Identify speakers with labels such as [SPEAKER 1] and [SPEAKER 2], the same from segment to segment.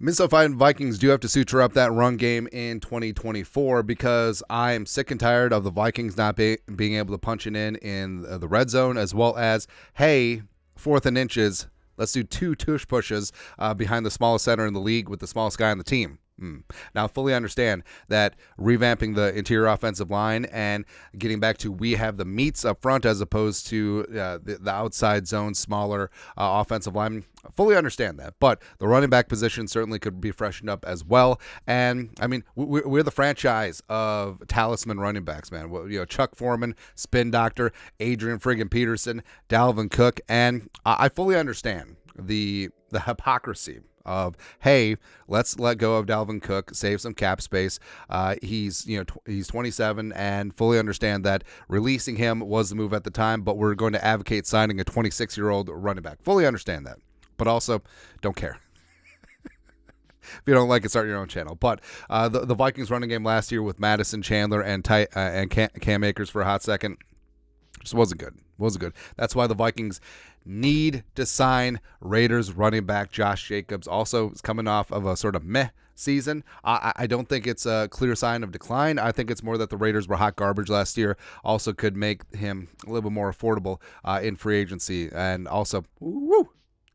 [SPEAKER 1] Minnesota Vikings do have to suture up that run game in 2024 because I am sick and tired of the Vikings not being able to punch it in the red zone, as well as, hey, 4th and inches, let's do 2 tush pushes behind the smallest center in the league with the smallest guy on the team. Now, fully understand that revamping the interior offensive line and getting back to we have the meats up front as opposed to the outside zone, smaller offensive line. Fully understand that. But the running back position certainly could be freshened up as well. And, I mean, we're the franchise of talisman running backs, man. Chuck Foreman, Spin Doctor, Adrian friggin' Peterson, Dalvin Cook. And I fully understand the hypocrisy of, hey, let's let go of Dalvin Cook, save some cap space. He's 27, and fully understand that releasing him was the move at the time, but we're going to advocate signing a 26-year-old running back. Fully understand that, but also don't care. If you don't like it, start your own channel. But the Vikings running game last year with Madison, Chandler, and Cam Akers for a hot second just wasn't good. That's why the Vikings need to sign Raiders running back Josh Jacobs. Also, is coming off of a sort of meh season. I don't think it's a clear sign of decline. I think it's more that the Raiders were hot garbage last year. Also could make him a little bit more affordable in free agency. And also,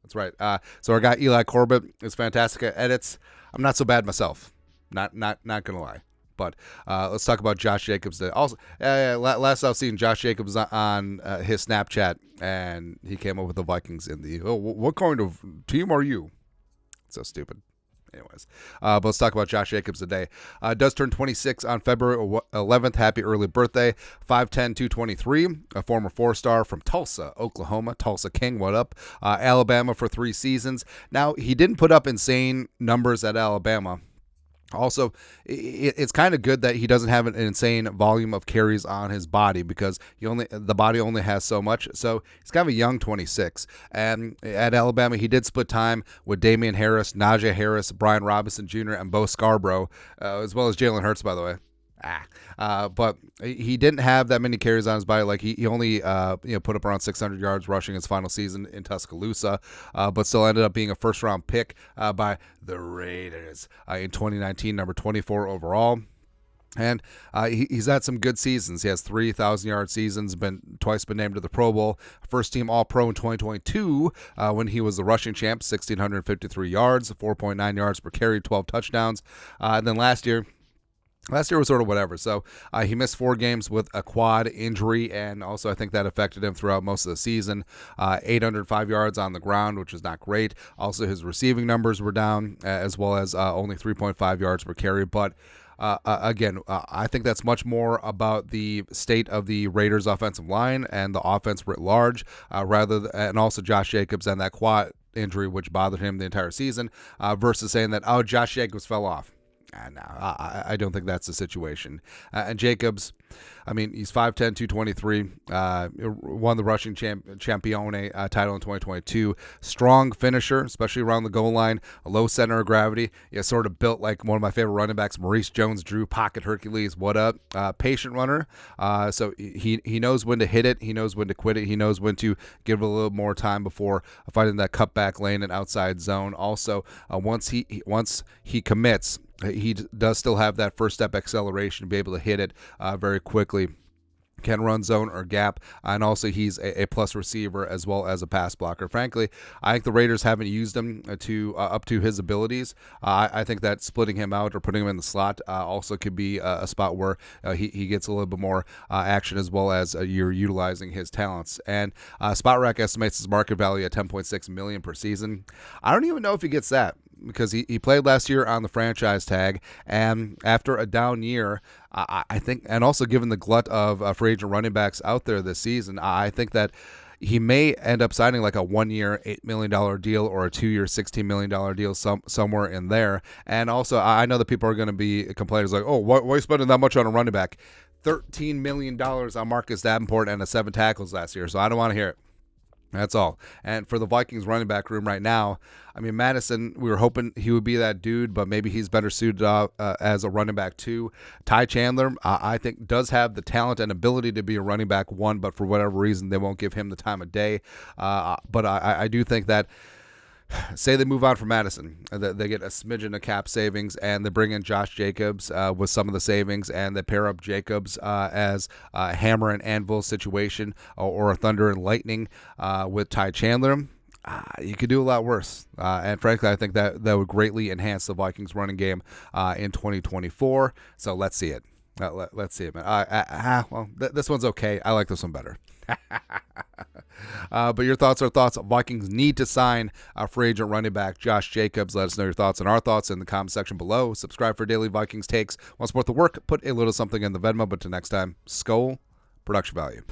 [SPEAKER 1] that's right. So our guy Eli Corbett is fantastic at edits. I'm not so bad myself. Not gonna lie. But let's talk about Josh Jacobs. Also, last I've seen Josh Jacobs on his Snapchat, and he came up with the Vikings in the, what kind of team are you? So stupid. Anyways, but let's talk about Josh Jacobs today. Does turn 26 on February 11th. Happy early birthday. 5'10", 223, a former 4-star from Tulsa, Oklahoma. Tulsa King, what up? Alabama for 3 seasons. Now, he didn't put up insane numbers at Alabama. Also, it's kind of good that he doesn't have an insane volume of carries on his body because the body only has so much. So he's kind of a young 26. And at Alabama, he did split time with Damian Harris, Najee Harris, Brian Robinson Jr., and Bo Scarborough, as well as Jalen Hurts, by the way. But he didn't have that many carries on his body. Like he only put up around 600 yards rushing his final season in Tuscaloosa, but still ended up being a first-round pick by the Raiders in 2019, number 24 overall. And he's had some good seasons. He has 3,000-yard seasons, twice been named to the Pro Bowl. First-team All-Pro in 2022 when he was the rushing champ, 1,653 yards, 4.9 yards per carry, 12 touchdowns. And then last year was sort of whatever. So he missed 4 games with a quad injury, and also I think that affected him throughout most of the season. 805 yards on the ground, which is not great. Also, his receiving numbers were down, as well as only 3.5 yards per carry. But again, I think that's much more about the state of the Raiders' offensive line and the offense writ large, and also Josh Jacobs and that quad injury, which bothered him the entire season, versus saying that, Josh Jacobs fell off. No, I don't think that's the situation. And Jacobs, I mean, he's 5'10", 223, won the rushing champione title in 2022. Strong finisher, especially around the goal line, a low center of gravity. Sort of built like one of my favorite running backs, Maurice Jones-Drew, pocket Hercules, what up? Patient runner. So he knows when to hit it. He knows when to quit it. He knows when to give it a little more time before finding that cutback lane and outside zone. Also, once he commits, he does still have that first step acceleration to be able to hit it very quickly. Can run zone or gap, and also he's a plus receiver as well as a pass blocker. Frankly, I think the Raiders haven't used him up to his abilities. I think that splitting him out or putting him in the slot also could be a spot where he gets a little bit more action, as well as you're utilizing his talents. And Spot Rack estimates his market value at $10.6 million per season. I don't even know if he gets that, because he played last year on the franchise tag, and after a down year, I think, and also given the glut of free agent running backs out there this season, I think that he may end up signing like a 1-year, $8 million deal or a 2-year, $16 million deal somewhere in there. And also, I know that people are going to be complainers like, why are you spending that much on a running back? $13 million on Marcus Davenport and 7 tackles last year, so I don't want to hear it. That's all. And for the Vikings running back room right now, I mean, Madison, we were hoping he would be that dude, but maybe he's better suited as a running back too. Ty Chandler, I think, does have the talent and ability to be a running back 1, but for whatever reason, they won't give him the time of day. But I do think that say they move on from Madison, they get a smidgen of cap savings, and they bring in Josh Jacobs with some of the savings, and they pair up Jacobs as a hammer and anvil situation, or a thunder and lightning with Ty Chandler. You could do a lot worse. And frankly, I think that would greatly enhance the Vikings running game in 2024. So let's see it. Let's see it, man. This one's okay. I like this one better. But your thoughts are thoughts. Vikings need to sign free agent running back Josh Jacobs. Let us know your thoughts and our thoughts in the comment section below. Subscribe for daily Vikings takes. Want to support the work? Put a little something in the Venmo. But till next time, Skol, production value.